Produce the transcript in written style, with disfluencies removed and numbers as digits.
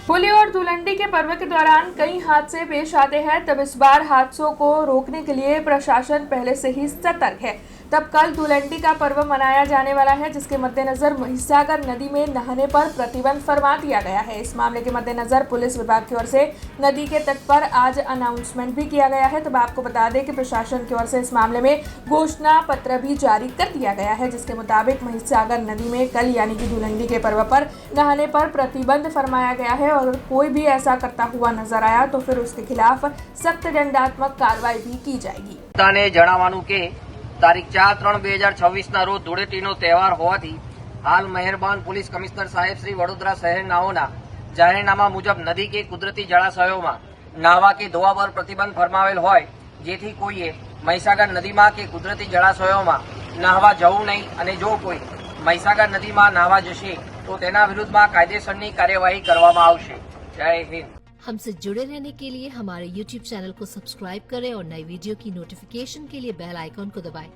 होली और धुलंडी के पर्व के दौरान कई हादसे पेश आते हैं। तब इस बार हादसों को रोकने के लिए प्रशासन पहले से ही सतर्क है। तब कल धुलंडी का पर्व मनाया जाने वाला है, जिसके मद्देनजर महिसागर नदी में नहाने पर प्रतिबंध फरमा दिया गया है। इस मामले के मद्देनजर पुलिस विभाग की ओर से नदी के तट पर आज अनाउंसमेंट भी किया गया है। तब आपको बता दें कि प्रशासन की ओर से इस मामले में घोषणा पत्र भी जारी कर दिया गया है, जिसके मुताबिक महिसागर नदी में कल यानी कि धुलंडी के पर्व पर नहाने पर प्रतिबंध फरमाया गया है और अगर कोई भी ऐसा करता हुआ नजर आया तो फिर उसके खिलाफ सख्त दंडात्मक कार्रवाई भी की जाएगी। जણાવવાનું કે તારીખ 4/3/2026 ના રોજ ધૂળેટીનો તહેવાર હોવાથી હાલ મહેરબાન પોલીસ કમિશનર સાહેબ શ્રી વડોદરા શહેરનાઓના જાહેરનામા મુજબ નદી કે કુદરતી જળાશયોમાં નાહવા કે ધોવા પર પ્રતિબંધ ફરમાવેલ હોય, જેથી કોઈએ મહીસાગર નદીમાં કે કુદરતી જળાશયોમાં નાહવા જવું નહીં અને જો કોઈ મહીસાગર નદીમાં નાહવા જશે તો તેના વિરુદ્ધમાં કાયદેસરની કાર્યવાહી કરવામાં આવશે। જય હિન્દ। हमसे जुड़े रहने के लिए हमारे YouTube चैनल को सब्सक्राइब करें और नई वीडियो की नोटिफिकेशन के लिए बेल आइकॉन को दबाएं।